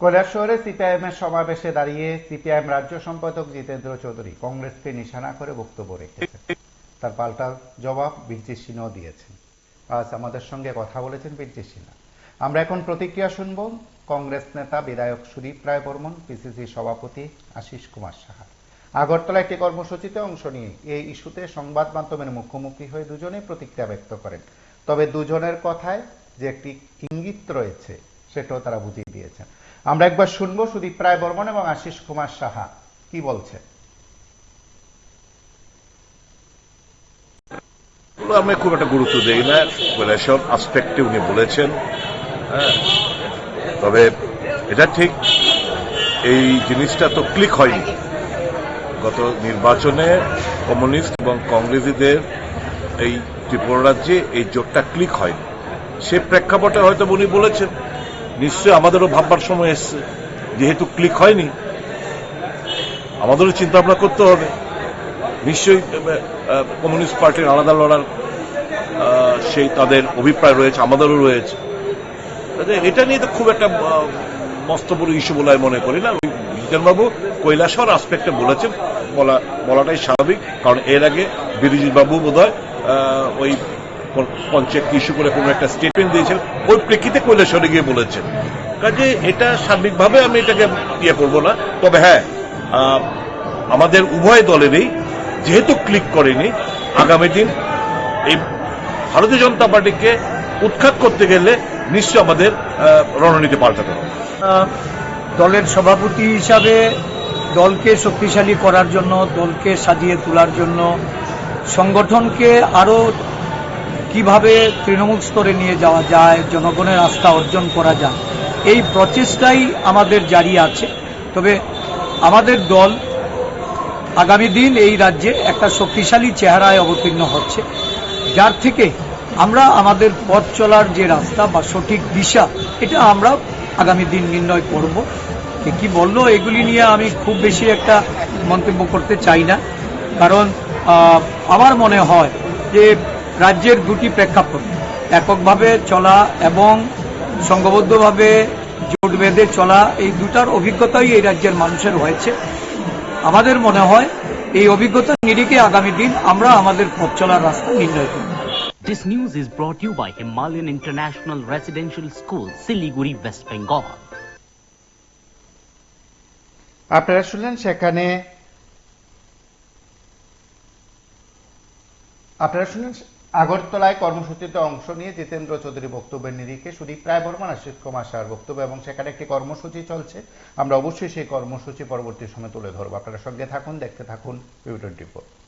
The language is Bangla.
কৈলাসহরে সিপিআইএম এর সমাবেশে দাঁড়িয়ে সিপিআইএম রাজ্য সম্পাদক জিতেন্দ্র চৌধুরী কংগ্রেসকে নিশানা করে বক্তব্য রেখেছেন। তার পাল্টা জবাব বীরজিৎ সিনহ দিয়েছেন। আজ আমাদের সঙ্গে কথা বলেছেন বীরজিৎ সিনহ। আমরা এখন প্রতিক্রিয়া শুনব কংগ্রেস নেতা বিধায়ক সুদীপ রায় বর্মন, পিসিসি সভাপতি আশিস কুমার সাহা। আগরতলা একটি কর্মসূচিতে অংশ নিয়ে এই ইস্যুতে সংবাদ মাধ্যমের মুখোমুখি হয়ে দুজনেই প্রতিক্রিয়া ব্যক্ত করেন। তবে দুজনের কথায় যে একটি ইঙ্গিত রয়েছে সেটাও তারা বুঝিয়ে দিয়েছেন। আমরা একবার শুনবো সুদীপ রায় বর্মন এবং আশিস কুমার সাহা কি বলছে। আমি খুব একটা গুরুত্ব দেই না, কৈলাসহর আসপেক্টে উনি বলেছেন। তবে এটা ঠিক, এই জিনিসটা তো ক্লিক হয়নি। গত নির্বাচনে কমিউনিস্ট এবং কংগ্রেসীদের এই ত্রিপুরা রাজ্যে এই জোটটা ক্লিক হয়নি। সে প্রেক্ষাপটে হয়তো উনি বলেছেন। নিশ্চয়ই আমাদেরও ভাববার সময় এসছে, যেহেতু ক্লিক হয়নি আমাদেরও চিন্তা ভাবনা করতে হবে। নিশ্চয়ই কমিউনিস্ট পার্টির আলাদা লড়ার সেই তাদের অভিপ্রায় রয়েছে, আমাদেরও রয়েছে। এটা নিয়ে তো খুব একটা মস্ত বড় ইস্যু বলে আমি মনে করি না। জিতেনবাবু কৈলাসহর আসপেক্টে বলেছেন, বলাটাই স্বাভাবিক, কারণ এর আগে বিরজিৎ বাবু বোধহয় ওই পঞ্চায়েত ইস্যু করে কোনো একটা স্টেটমেন্ট দিয়েছেন, ওই প্রেক্ষিতে কৈলাসহরে গিয়ে বলেছেন। কাজে এটা সার্বিকভাবে আমি এটাকে ইয়ে করবো না। তবে হ্যাঁ, আমাদের উভয় দলেরই যেহেতু ক্লিক করেনি, আগামী দিন এই ভারতীয় জনতা পার্টিকে উৎখাত করতে গেলে নিশ্চয় আমাদের রণনীতি পাল্টাতে হবে। দলের সভাপতি হিসাবে দলকে শক্তিশালী করার জন্য, দলকে সাজিয়ে তোলার জন্য, সংগঠনকে আরো কিভাবে তৃণমূল স্তরে নিয়ে যাওয়া যায়, জনগণের আস্থা অর্জন করা যায়, এই প্রচেষ্টাই আমাদের জারি আছে। তবে আমাদের দল আগামী দিন এই রাজ্যে একটা শক্তিশালী চেহারায় অবতীর্ণ হচ্ছে, যার থেকে আমরা আমাদের পথ চলার যে রাস্তা বা সঠিক দিশা, এটা আমরা আগামী দিন নির্ণয় করব। কি বললো এগুলি নিয়ে আমি খুব বেশি একটা মন্তব্য করতে চাই না, কারণ আমার মনে হয় যে রাজ্যের দুটি প্রেক্ষাপট, এককভাবে চলা এবং সংঘবদ্ধভাবে জোট বেঁধে চলা, এই দুটার অভিজ্ঞতাই এই রাজ্যের মানুষের হয়েছে। আমাদের মনে হয় এই অভিজ্ঞতার নিরিখে আগামী দিন আমরা আমাদের পথ চলার রাস্তা নির্ণয় করব। This news is brought to you by Himalayan International Residential School, Siliguri, West Bengal. আপনারা শুনলেন আগরতলায় কর্মসূচিতে অংশ নিয়ে জিতেন্দ্র চৌধুরী বক্তব্যের নিরিখে সুদীপ রায় বর্মন, আশিস কুমার সাহার বক্তব্য, এবং সেখানে একটি কর্মসূচি চলছে। আমরা অবশ্যই সেই কর্মসূচি পরবর্তী সময় তুলে ধরবো। আপনারা সঙ্গে থাকুন, দেখতে থাকুন PV24।